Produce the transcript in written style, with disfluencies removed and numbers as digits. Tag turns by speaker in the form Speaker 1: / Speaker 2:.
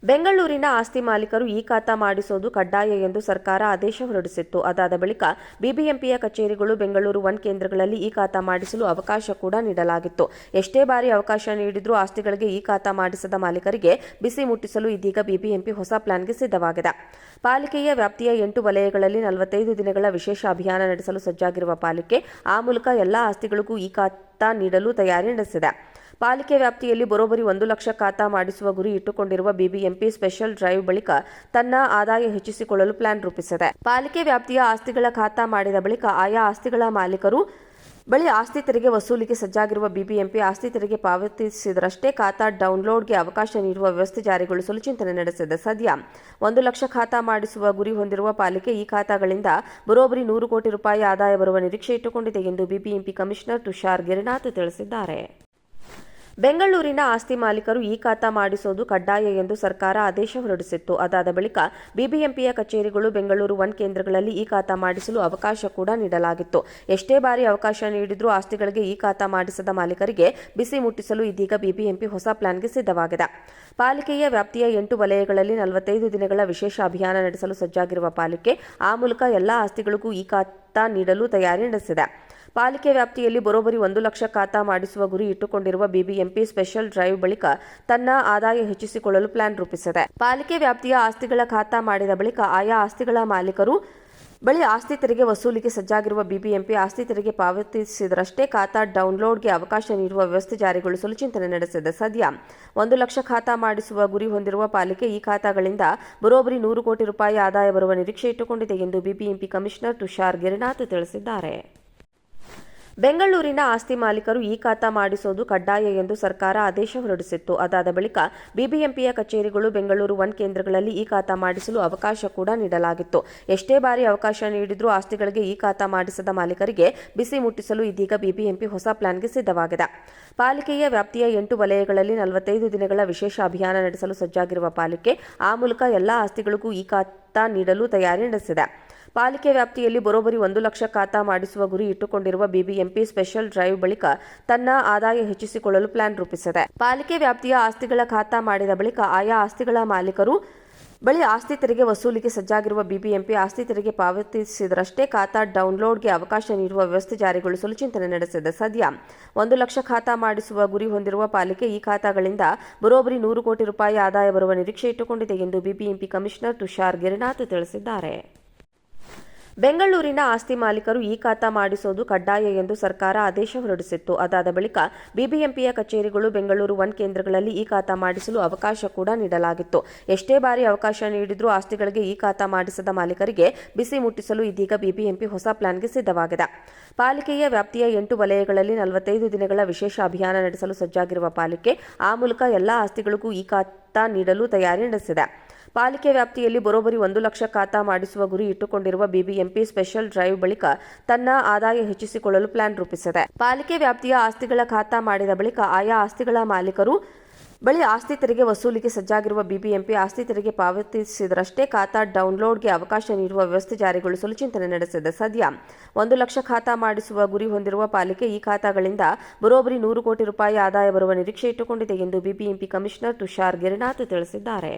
Speaker 1: ಬೆಂಗಳೂರಿನ ಆಸ್ತಿ ಮಾಲೀಕರು ಈ ಖಾತಾ ಮಾಡಿಸುವುದು ಕಡ್ಡಾಯ ಎಂದು ಸರ್ಕಾರ ಆದೇಶ ಹೊರಡಿಸಿತ್ತು. ಅದಾದ ಬಳಿಕ ಬಿಬಿಎಂಪಿಯ ಕಚೇರಿಗಳು ಬೆಂಗಳೂರು 1 ಕೇಂದ್ರಗಳಲ್ಲಿ ಈ ಖಾತಾ ಮಾಡಿಸಲು ಅವಕಾಶ ಕೂಡ ನೀಡಲಾಗಿತ್ತು. ಎಷ್ಟೇ ಬಾರಿ ಅವಕಾಶ ನೀಡಿದ್ರೂ ಆಸ್ತಿಗಳಿಗೆ ಈ ಖಾತಾ ಮಾಡಿಸದ ಮಾಲೀಕರಿಗೆ ಬಿಸಿ ಮುಟ್ಟಿಸಲು ಇದೀಗ ಬಿಬಿಎಂಪಿ ಹೊಸ ಪ್ಲಾನ್ಗೆ ಸಿದ್ಧವಾಗಿದೆ. ಪಾಲಿಕೆಯ ವ್ಯಾಪ್ತಿಯ 8 ವಲಯಗಳಲ್ಲಿ 45 ದಿನಗಳ ವಿಶೇಷ ಅಭಿಯಾನ ನಡೆಸಲು ಸಜ್ಜಾಗಿರುವ ಪಾಲಿಕೆ ಆ ಮೂಲಕ ಎಲ್ಲಾ ಆಸ್ತಿಗಳಿಗೂ ಈ ಖಾತಾ ನೀಡಲು ತಯಾರಿ ನಡೆಸಿದೆ. ಪಾಲಿಕೆ ವ್ಯಾಪ್ತಿಯಲ್ಲಿ ಬರೋಬ್ಬರಿ 1 ಲಕ್ಷ ಖಾತಾ ಮಾಡಿಸುವ ಗುರಿ ಇಟ್ಟುಕೊಂಡಿರುವ ಬಿಬಿಎಂಪಿ ಸ್ಪೆಷಲ್ ಡ್ರೈವ್ ಬಳಿಕ ತನ್ನ ಆದಾಯ ಹೆಚ್ಚಿಸಿಕೊಳ್ಳಲು ಪ್ಲಾನ್ ರೂಪಿಸಿದೆ. ಪಾಲಿಕೆ ವ್ಯಾಪ್ತಿಯ ಆಸ್ತಿಗಳ ಖಾತಾ ಮಾಡಿದ ಬಳಿಕ ಆಯಾ ಆಸ್ತಿಗಳ ಮಾಲೀಕರು ಬಳಿ ಆಸ್ತಿ ತೆರಿಗೆ ವಸೂಲಿಗೆ ಸಜ್ಜಾಗಿರುವ ಬಿಬಿಎಂಪಿ ಆಸ್ತಿ ತೆರಿಗೆ ಪಾವತಿಸಿದರಷ್ಟೇ ಖಾತಾ ಡೌನ್ಲೋಡ್ಗೆ ಅವಕಾಶ ನೀಡುವ ವ್ಯವಸ್ಥೆ ಜಾರಿಗೊಳಿಸಲು ಚಿಂತನೆ ನಡೆಸಿದೆ. ಸದ್ಯ 1 ಲಕ್ಷ ಖಾತಾ ಮಾಡಿಸುವ ಗುರಿ ಹೊಂದಿರುವ ಪಾಲಿಕೆ ಈ ಖಾತಾಗಳಿಂದ ಬರೋಬ್ಬರಿ 100 ಕೋಟಿ ರೂಪಾಯಿ ಆದಾಯ ಬರುವ ನಿರೀಕ್ಷೆ ಇಟ್ಟುಕೊಂಡಿದೆ ಎಂದು ಬಿಬಿಎಂಪಿ ಕಮಿಷನರ್ ತುಷಾರ್ ಗಿರಿನಾಥ್ ತಿಳಿಸಿದ್ದಾರೆ. ಬೆಂಗಳೂರಿನ ಆಸ್ತಿ ಮಾಲೀಕರು ಈ ಖಾತಾ ಮಾಡಿಸುವುದು ಕಡ್ಡಾಯ ಎಂದು ಸರ್ಕಾರ ಆದೇಶ ಹೊರಡಿಸಿತ್ತು. ಅದಾದ ಬಳಿಕ ಬಿಬಿಎಂಪಿಯ ಕಚೇರಿಗಳು ಬೆಂಗಳೂರು 1 ಕೇಂದ್ರಗಳಲ್ಲಿ ಈ ಖಾತಾ ಮಾಡಿಸಲು ಅವಕಾಶ ಕೂಡ ನೀಡಲಾಗಿತ್ತು. ಎಷ್ಟೇ ಬಾರಿ ಅವಕಾಶ ನೀಡಿದ್ರೂ ಆಸ್ತಿಗಳಿಗೆ ಈ ಖಾತಾ ಮಾಡಿಸದ ಮಾಲೀಕರಿಗೆ ಬಿಸಿ ಮುಟ್ಟಿಸಲು ಇದೀಗ ಬಿಬಿಎಂಪಿ ಹೊಸ ಪ್ಲಾನ್ಗೆ ಸಿದ್ಧವಾಗಿದೆ. ಪಾಲಿಕೆಯ ವ್ಯಾಪ್ತಿಯ 8 ವಲಯಗಳಲ್ಲಿ 45 ದಿನಗಳ ವಿಶೇಷ ಅಭಿಯಾನ ನಡೆಸಲು ಸಜ್ಜಾಗಿರುವ ಪಾಲಿಕೆ ಆ ಮೂಲಕ ಎಲ್ಲಾ ಆಸ್ತಿಗಳಿಗೂ ಈ ಖಾತಾ ನೀಡಲು ತಯಾರಿ ನಡೆಸಿದೆ. ಪಾಲಿಕೆ ವ್ಯಾಪ್ತಿಯಲ್ಲಿ ಬರೋಬ್ಬರಿ 1 ಲಕ್ಷ ಖಾತಾ ಮಾಡಿಸುವ ಗುರಿ ಇಟ್ಟುಕೊಂಡಿರುವ ಬಿಬಿಎಂಪಿ ಸ್ಪೆಷಲ್ ಡ್ರೈವ್ ಬಳಿಕ ತನ್ನ ಆದಾಯ ಹೆಚ್ಚಿಸಿಕೊಳ್ಳಲು ಪ್ಲಾನ್ ರೂಪಿಸಿದೆ. ಪಾಲಿಕೆ ವ್ಯಾಪ್ತಿಯ ಆಸ್ತಿಗಳ ಖಾತಾ ಮಾಡಿದ ಬಳಿಕ ಆಯಾ ಆಸ್ತಿಗಳ ಮಾಲೀಕರು ಬಳಿ ಆಸ್ತಿ ತೆರಿಗೆ ವಸೂಲಿಗೆ ಸಜ್ಜಾಗಿರುವ ಬಿಬಿಎಂಪಿ ಆಸ್ತಿ ತೆರಿಗೆ ಪಾವತಿಸಿದರಷ್ಟೇ ಖಾತಾ ಡೌನ್ಲೋಡ್ಗೆ ಅವಕಾಶ ನೀಡುವ ವ್ಯವಸ್ಥೆ ಜಾರಿಗೊಳಿಸಲು ಚಿಂತನೆ ನಡೆಸಿದೆ. ಸದ್ಯ 1 ಲಕ್ಷ ಖಾತಾ ಮಾಡಿಸುವ ಗುರಿ ಹೊಂದಿರುವ ಪಾಲಿಕೆ ಈ ಖಾತಾಗಳಿಂದ ಬರೋಬ್ಬರಿ 100 ಕೋಟಿ ರೂಪಾಯಿ ಆದಾಯ ಬರುವ ನಿರೀಕ್ಷೆ ಇಟ್ಟುಕೊಂಡಿದೆ ಎಂದು ಬಿಬಿಎಂಪಿ ಕಮಿಷನರ್ ತುಷಾರ್ ಗಿರಿನಾಥ್ ತಿಳಿಸಿದ್ದಾರೆ. ಬೆಂಗಳೂರಿನ ಆಸ್ತಿ ಮಾಲೀಕರು ಈ ಖಾತಾ ಮಾಡಿಸುವುದು ಕಡ್ಡಾಯ ಎಂದು ಸರ್ಕಾರ ಆದೇಶ ಹೊರಡಿಸಿತ್ತು. ಅದಾದ ಬಳಿಕ ಬಿಬಿಎಂಪಿಯ ಕಚೇರಿಗಳು ಬೆಂಗಳೂರು 1 ಕೇಂದ್ರಗಳಲ್ಲಿ ಈ ಖಾತಾ ಮಾಡಿಸಲು ಅವಕಾಶ ಕೂಡ ನೀಡಲಾಗಿತ್ತು. ಎಷ್ಟೇ ಬಾರಿ ಅವಕಾಶ ನೀಡಿದ್ರೂ ಆಸ್ತಿಗಳಿಗೆ ಈ ಖಾತಾ ಮಾಡಿಸದ ಮಾಲೀಕರಿಗೆ ಬಿಸಿ ಮುಟ್ಟಿಸಲು ಇದೀಗ ಬಿಬಿಎಂಪಿ ಹೊಸ ಪ್ಲಾನ್ಗೆ ಸಿದ್ಧವಾಗಿದೆ. ಪಾಲಿಕೆಯ ವ್ಯಾಪ್ತಿಯ 8 ವಲಯಗಳಲ್ಲಿ 45 ದಿನಗಳ ವಿಶೇಷ ಅಭಿಯಾನ ನಡೆಸಲು ಸಜ್ಜಾಗಿರುವ ಪಾಲಿಕೆ ಆ ಮೂಲಕ ಎಲ್ಲಾ ಆಸ್ತಿಗಳಿಗೂ ಈ ಖಾತಾ ನೀಡಲು ತಯಾರಿ ನಡೆಸಿದೆ. ಪಾಲಿಕೆ ವ್ಯಾಪ್ತಿಯಲ್ಲಿ ಬರೋಬ್ಬರಿ 1 ಲಕ್ಷ ಖಾತಾ ಮಾಡಿಸುವ ಗುರಿ ಇಟ್ಟುಕೊಂಡಿರುವ ಬಿಬಿಎಂಪಿ ಸ್ಪೆಷಲ್ ಡ್ರೈವ್ ಬಳಿಕ ತನ್ನ ಆದಾಯ ಹೆಚ್ಚಿಸಿಕೊಳ್ಳಲು ಪ್ಲಾನ್ ರೂಪಿಸಿದೆ. ಪಾಲಿಕೆ ವ್ಯಾಪ್ತಿಯ ಆಸ್ತಿಗಳ ಖಾತಾ ಮಾಡಿದ ಬಳಿಕ ಆಯಾ ಆಸ್ತಿಗಳ ಮಾಲೀಕರು ಬಳಿ ಆಸ್ತಿ ತೆರಿಗೆ ವಸೂಲಿಗೆ ಸಜ್ಜಾಗಿರುವ ಬಿಬಿಎಂಪಿ ಆಸ್ತಿ ತೆರಿಗೆ ಪಾವತಿಸಿದರಷ್ಟೇ ಖಾತಾ ಡೌನ್ಲೋಡ್ಗೆ ಅವಕಾಶ ನೀಡುವ ವ್ಯವಸ್ಥೆ ಜಾರಿಗೊಳಿಸಲು ಚಿಂತನೆ ನಡೆಸಿದೆ. ಸದ್ಯ 1 ಲಕ್ಷ ಖಾತಾ ಮಾಡಿಸುವ ಗುರಿ ಹೊಂದಿರುವ ಪಾಲಿಕೆ ಈ ಖಾತಾಗಳಿಂದ ಬರೋಬ್ಬರಿ 100 ಕೋಟಿ ರೂಪಾಯಿ ಆದಾಯ ಬರುವ ನಿರೀಕ್ಷೆ ಇಟ್ಟುಕೊಂಡಿದೆ ಎಂದು ಬಿಬಿಎಂಪಿ ಕಮಿಷನರ್ ತುಷಾರ್ ಗಿರಿನಾಥ್ ತಿಳಿಸಿದ್ದಾರೆ. ಬೆಂಗಳೂರಿನ ಆಸ್ತಿ ಮಾಲೀಕರು ಈ ಖಾತಾ ಮಾಡಿಸುವುದು ಕಡ್ಡಾಯ ಎಂದು ಸರ್ಕಾರ ಆದೇಶ ಹೊರಡಿಸಿತ್ತು. ಅದಾದ ಬಳಿಕ ಬಿಬಿಎಂಪಿಯ ಕಚೇರಿಗಳು ಬೆಂಗಳೂರು 1 ಕೇಂದ್ರಗಳಲ್ಲಿ ಈ ಖಾತಾ ಮಾಡಿಸಲು ಅವಕಾಶ ಕೂಡ ನೀಡಲಾಗಿತ್ತು. ಎಷ್ಟೇ ಬಾರಿ ಅವಕಾಶ ನೀಡಿದ್ರೂ ಆಸ್ತಿಗಳಿಗೆ ಈ ಖಾತಾ ಮಾಡಿಸದ ಮಾಲೀಕರಿಗೆ ಬಿಸಿ ಮುಟ್ಟಿಸಲು ಇದೀಗ ಬಿಬಿಎಂಪಿ ಹೊಸ ಪ್ಲಾನ್ಗೆ ಸಿದ್ಧವಾಗಿದೆ. ಪಾಲಿಕೆಯ ವ್ಯಾಪ್ತಿಯ 8 ವಲಯಗಳಲ್ಲಿ 45 ದಿನಗಳ ವಿಶೇಷ ಅಭಿಯಾನ ನಡೆಸಲು ಸಜ್ಜಾಗಿರುವ ಪಾಲಿಕೆ ಆ ಮೂಲಕ ಎಲ್ಲಾ ಆಸ್ತಿಗಳಿಗೂ ಈ ಖಾತಾ ನೀಡಲು ತಯಾರಿ ನಡೆಸಿದೆ. ಪಾಲಿಕೆ ವ್ಯಾಪ್ತಿಯಲ್ಲಿ ಬರೋಬ್ಬರಿ 1 ಲಕ್ಷ ಖಾತಾ ಮಾಡಿಸುವ ಗುರಿ ಇಟ್ಟುಕೊಂಡಿರುವ ಬಿಬಿಎಂಪಿ ಸ್ಪೆಷಲ್ ಡ್ರೈವ್ ಬಳಿಕ ತನ್ನ ಆದಾಯ ಹೆಚ್ಚಿಸಿಕೊಳ್ಳಲು ಪ್ಲಾನ್ ರೂಪಿಸಿದೆ. ಪಾಲಿಕೆ ವ್ಯಾಪ್ತಿಯ ಆಸ್ತಿಗಳ ಖಾತಾ ಮಾಡಿದ ಬಳಿಕ ಆಯಾ ಆಸ್ತಿಗಳ ಮಾಲೀಕರು ಬಳಿ ಆಸ್ತಿ ತೆರಿಗೆ ವಸೂಲಿಗೆ ಸಜ್ಜಾಗಿರುವ ಬಿಬಿಎಂಪಿ ಆಸ್ತಿ ತೆರಿಗೆ ಪಾವತಿಸಿದರಷ್ಟೇ ಖಾತಾ ಡೌನ್ಲೋಡ್ಗೆ ಅವಕಾಶ ನೀಡುವ ವ್ಯವಸ್ಥೆ ಜಾರಿಗೊಳಿಸಲು ಚಿಂತನೆ ನಡೆಸಿದೆ. ಸದ್ಯ 1 ಲಕ್ಷ ಖಾತಾ ಮಾಡಿಸುವ ಗುರಿ ಹೊಂದಿರುವ ಪಾಲಿಕೆ ಈ ಖಾತಾಗಳಿಂದ ಬರೋಬ್ಬರಿ 100 ಕೋಟಿ ರೂಪಾಯಿ ಆದಾಯ ಬರುವ ನಿರೀಕ್ಷೆ ಇಟ್ಟುಕೊಂಡಿದೆ ಎಂದು ಬಿಬಿಎಂಪಿ ಕಮಿಷನರ್ ತುಷಾರ್ ಗಿರಿನಾಥ್ ತಿಳಿಸಿದ್ದಾರೆ.